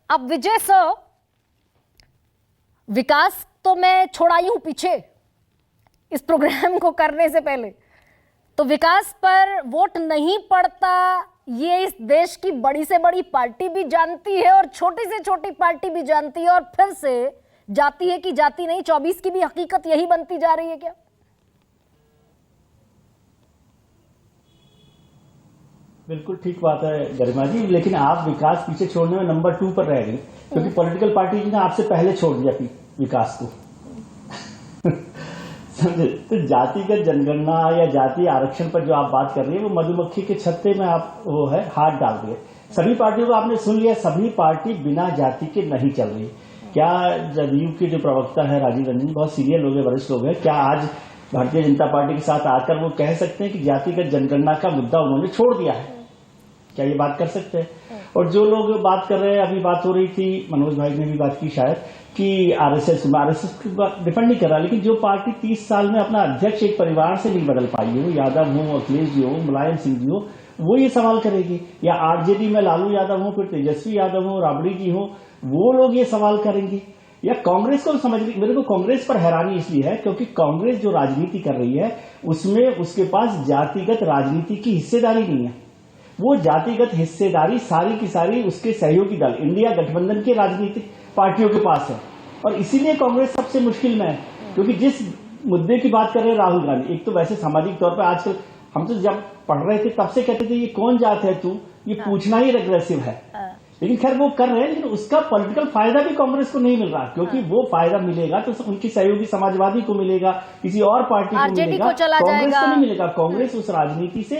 अब विजय सर, विकास तो मैं छोड़ाई हूं पीछे इस प्रोग्राम को करने से पहले, तो विकास पर वोट नहीं पड़ता ये इस देश की बड़ी से बड़ी पार्टी भी जानती है और छोटी से छोटी पार्टी भी जानती है, और फिर से जाती है कि जाती नहीं 24 की भी हकीकत यही बनती जा रही है क्या? बिल्कुल ठीक बात है गरिमा जी, लेकिन आप विकास पीछे छोड़ने में नंबर 2 पर रह गई, क्योंकि पॉलिटिकल पार्टी ने आपसे पहले छोड़ दिया विकास को। समझे? तो जातिगत जनगणना या जातीय आरक्षण पर जो आप बात कर रही है वो मधुमक्खी के छत्ते में आप वो है हाथ डाल दिए। सभी पार्टियों को आपने सुन लिया, सभी पार्टी बिना जाति के नहीं चल रही। क्या जदयू के जो प्रवक्ता है राजीव रंजन, बहुत सीनियर लोग हैं, वरिष्ठ लोग हैं, क्या आज भारतीय जनता पार्टी के साथ आकर वो कह सकते हैं कि जातिगत जनगणना का मुद्दा उन्होंने छोड़ दिया है? क्या ये बात कर सकते हैं? और जो लोग बात कर रहे हैं, अभी बात हो रही थी, मनोज भाई ने भी बात की शायद, कि आरएसएस की बात डिफेंड नहीं कर रहा, लेकिन जो पार्टी 30 साल में अपना अध्यक्ष एक परिवार से नहीं बदल पाई हो, यादव हो, अखिलेश जी हो, मुलायम सिंह जी हो, वो ये सवाल करेगी, या आरजेडी में लालू यादव हो, फिर तेजस्वी यादव हो, राबड़ी जी हो, वो लोग ये सवाल करेंगे, या कांग्रेस को समझ। मेरे को कांग्रेस पर हैरानी इसलिए है क्योंकि कांग्रेस जो राजनीति कर रही है उसमें उसके पास जातिगत राजनीति की हिस्सेदारी नहीं है। वो जातिगत हिस्सेदारी सारी की सारी उसके सहयोगी दल इंडिया गठबंधन के राजनीतिक पार्टियों के पास है, और इसीलिए कांग्रेस सबसे मुश्किल में है। क्योंकि जिस मुद्दे की बात कर रहे हैं राहुल गांधी, एक तो वैसे सामाजिक तौर पर आजकल हम तो जब पढ़ रहे थे तब से कहते थे ये कौन जात है तू, ये पूछना ही रेग्रेसिव है, लेकिन खैर वो कर रहे हैं, लेकिन उसका पॉलिटिकल फायदा भी कांग्रेस को नहीं मिल रहा, क्योंकि वो फायदा मिलेगा तो उनकी सहयोगी समाजवादी को मिलेगा, किसी और पार्टी को मिलेगा, कांग्रेस को नहीं मिलेगा। कांग्रेस उस राजनीति से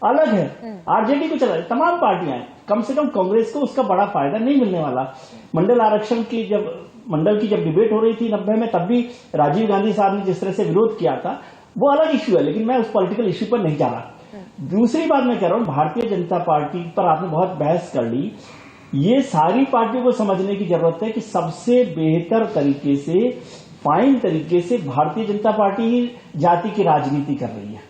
अलग है, आरजेडी को चला, तमाम पार्टियां हैं, कम से कम कांग्रेस को उसका बड़ा फायदा नहीं मिलने वाला। मंडल आरक्षण की जब डिबेट हो रही थी 90 में, तब भी राजीव गांधी साहब ने जिस तरह से विरोध किया था वो अलग इश्यू है, लेकिन मैं उस पॉलिटिकल इश्यू पर नहीं जा रहा। दूसरी बात मैं कह रहा हूं, भारतीय जनता पार्टी पर आपने बहुत बहस कर ली। ये सारी पार्टियों को समझने की जरूरत है कि सबसे बेहतर तरीके से, फाइन तरीके से भारतीय जनता पार्टी ही जाति की राजनीति कर रही है।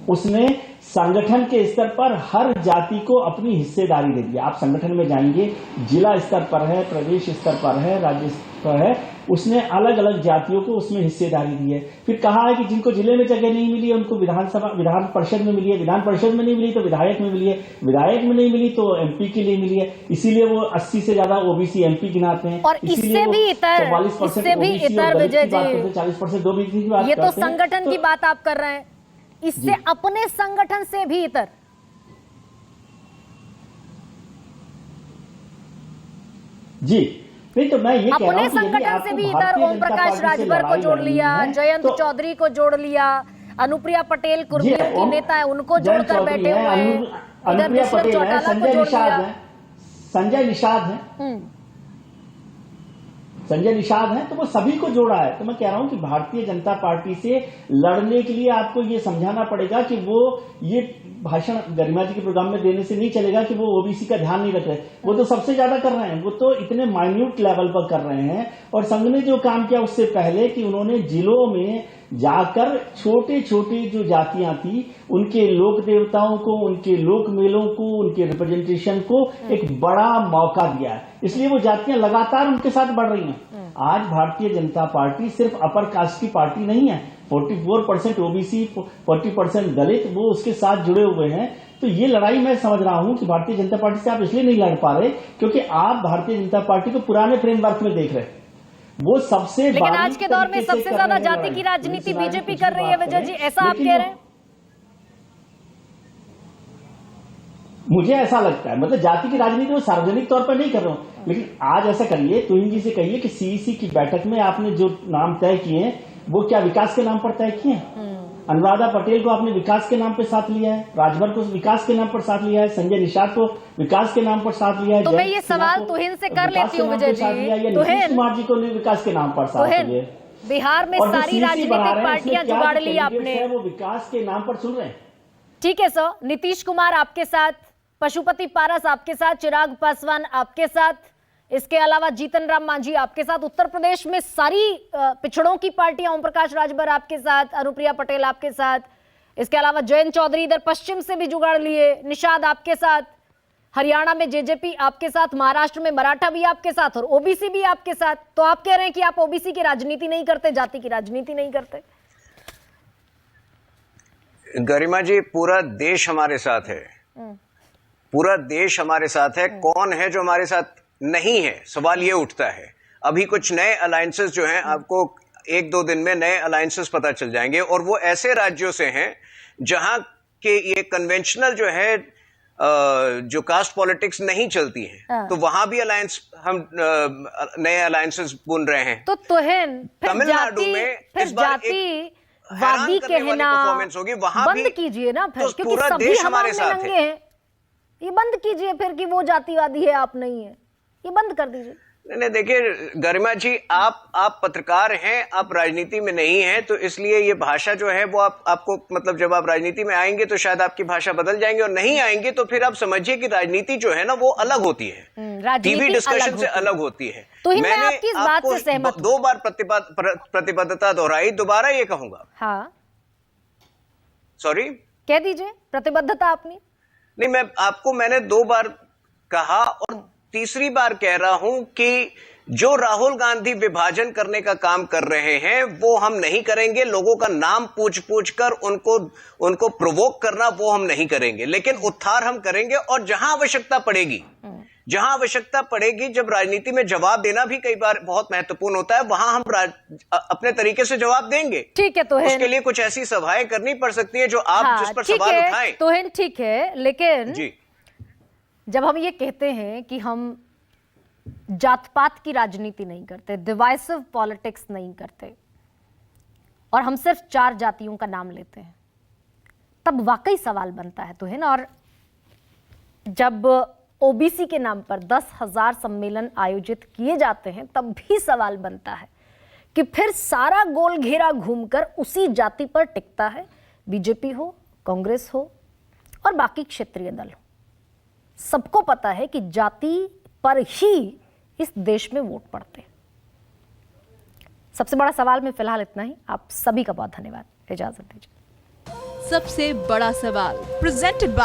उसने संगठन के स्तर पर हर जाति को अपनी हिस्सेदारी दे दी। आप संगठन में जाएंगे, जिला स्तर पर है, प्रदेश स्तर पर है, राज्य स्तर पर है, उसने अलग अलग जातियों को उसमें हिस्सेदारी दी है। फिर कहा है कि जिनको जिले में जगह नहीं मिली है उनको विधान परिषद में मिली है, विधान परिषद में नहीं मिली तो विधायक में मिली है, विधायक में नहीं मिली तो एमपी के लिए मिली है, इसीलिए वो 80 से ज्यादा ओबीसी एमपी गिनाते हैं। और इससे भी इतर 44% विजय जी, 40% ओबीसी की बात, ये तो संगठन की बात आप कर रहे हैं, इससे अपने संगठन से भी इतर। जी नहीं, तो मैं ये कह रहा हूं अपने संगठन से भी इधर ओम प्रकाश राजभर को जोड़ लिया, जयंत चौधरी को जोड़ लिया, अनुप्रिया पटेल कुर्मियों की नेता है उनको जोड़कर बैठे हुए हैं, अनुप्रिया पटेल है, संजय निषाद है, तो वो सभी को जोड़ा है। तो मैं कह रहा हूं कि भारतीय जनता पार्टी से लड़ने के लिए आपको ये समझाना पड़ेगा कि वो ये भाषण गरिमा जी के प्रोग्राम में देने से नहीं चलेगा कि वो ओबीसी का ध्यान नहीं रख रहे। वो तो सबसे ज्यादा कर रहे हैं, वो तो इतने माइन्यूट लेवल पर कर रहे हैं। और संघ ने जो काम किया उससे पहले कि उन्होंने जिलों में जाकर छोटे छोटे जो जातियां थी उनके लोक देवताओं को, उनके लोक मेलों को, उनके रिप्रेजेंटेशन को एक बड़ा मौका दिया है, इसलिए वो जातियां लगातार उनके साथ बढ़ रही हैं। आज भारतीय जनता पार्टी सिर्फ अपर कास्ट की पार्टी नहीं है, 44% ओबीसी, 40% दलित वो उसके साथ जुड़े हुए हैं। तो ये लड़ाई मैं समझ रहा हूं कि भारतीय जनता पार्टी से आप इसलिए नहीं लड़ पा रहे क्योंकि आप भारतीय जनता पार्टी को पुराने फ्रेमवर्क में देख रहे हैं। वो सबसे, लेकिन आज के दौर में सबसे ज्यादा जाति की राजनीति बीजेपी कर रही है विजय जी, ऐसा आप कह रहे हैं? मुझे ऐसा लगता है, मतलब जाति की राजनीति वो सार्वजनिक तौर पर नहीं कर रहा हूं, लेकिन आज ऐसा करिए, तुहिन जी से कहिए कि सीईसी की बैठक में आपने जो नाम तय किए वो क्या विकास के नाम पर तय किए? अनुराधा पटेल को आपने विकास के नाम पर साथ लिया है, राजभर को विकास के नाम पर साथ लिया है, संजय निषाद को विकास के नाम पर साथ लिया है। तो मैं ये सवाल तुहिन से कर लेती हूँ विजय जी, नीतीश कुमार जी को विकास के नाम पर साथ लिया। बिहार में सारी राजनीतिक पार्टियां जुगाड़ ली आपने, वो विकास के नाम पर सुन रहे हैं। ठीक है सर, नीतीश कुमार आपके साथ, पशुपति पारस आपके साथ, चिराग पासवान आपके साथ, इसके अलावा जीतन राम मांझी आपके साथ, उत्तर प्रदेश में सारी पिछड़ों की पार्टियां, ओम प्रकाश राजभर आपके साथ, अनुप्रिया पटेल आपके साथ, इसके अलावा जयंत चौधरी इधर पश्चिम से भी जुगाड़ लिए, निषाद आपके साथ, हरियाणा में जेजेपी आपके साथ, महाराष्ट्र में मराठा भी आपके साथ और ओबीसी भी आपके साथ। तो आप कह रहे हैं कि आप ओबीसी की राजनीति नहीं करते, जाति की राजनीति नहीं करते। गरिमा जी, पूरा देश हमारे साथ है, पूरा देश हमारे साथ है। कौन है जो हमारे साथ नहीं है, सवाल ये उठता है। अभी कुछ नए अलायंसेस जो हैं, आपको 1-2 दिन में नए अलायंसेस पता चल जाएंगे, और वो ऐसे राज्यों से हैं जहां के ये कन्वेंशनल जो है जो कास्ट पॉलिटिक्स नहीं चलती है, तो वहां भी अलायंस, हम नए अलायंसेस बुन रहे हैं। तो तुहिन, फिर तमिलनाडु जाति, में फिर इस बार जाति वादी कहना परफॉर्मेंस होगी, वहां बंद भी कीजिए ना फिर, तो क्योंकि पूरा सभी देश हमारे हमारे साथ नंगे है। हैं। ये बंद कीजिए फिर कि वो जातिवादी है, आप नहीं है, ये बंद कर दीजिए। नहीं, देखिए गरिमा जी, आप पत्रकार हैं, आप राजनीति में नहीं हैं, तो इसलिए ये भाषा जो है वो आपको, मतलब जब आप राजनीति में आएंगे तो शायद आपकी भाषा बदल जाएंगे, और नहीं आएंगे तो फिर आप समझिए कि राजनीति जो है ना वो अलग होती है, टीवी डिस्कशन से अलग होती है। तो मैं मैंने आपकी इस बात से सहमत हूं। 2 बार प्रतिबद्धता दोहराई, दोबारा ये कहूंगा। हाँ, सॉरी, कह दीजिए प्रतिबद्धता अपनी। नहीं, मैंने 2 बार कहा, और तीसरी बार कह रहा हूं कि जो राहुल गांधी विभाजन करने का काम कर रहे हैं वो हम नहीं करेंगे। लोगों का नाम पूछ कर उनको प्रोवोक करना वो हम नहीं करेंगे, लेकिन उत्थान हम करेंगे। और जहां आवश्यकता पड़ेगी, जब राजनीति में जवाब देना भी कई बार बहुत महत्वपूर्ण होता है, वहां हम अपने तरीके से जवाब देंगे। ठीक है, तो उसके लिए कुछ ऐसी सभाएं करनी पड़ सकती है जो आप जिस पर सवाल उठाएं। तो ठीक है, लेकिन जी, जब हम ये कहते हैं कि हम जात पात की राजनीति नहीं करते, डिवाइसिव पॉलिटिक्स नहीं करते, और हम सिर्फ 4 जातियों का नाम लेते हैं, तब वाकई सवाल बनता है। तो है ना, और जब ओबीसी के नाम पर 10,000 सम्मेलन आयोजित किए जाते हैं, तब भी सवाल बनता है कि फिर सारा गोल घेरा घूमकर उसी जाति पर टिकता है, बीजेपी हो, कांग्रेस हो और बाकी क्षेत्रीय दल हो। सबको पता है कि जाति पर ही इस देश में वोट पड़ते हैं। सबसे बड़ा सवाल में फिलहाल इतना ही। आप सभी का बहुत धन्यवाद, इजाजत दीजिए। सबसे बड़ा सवाल प्रेजेंटेड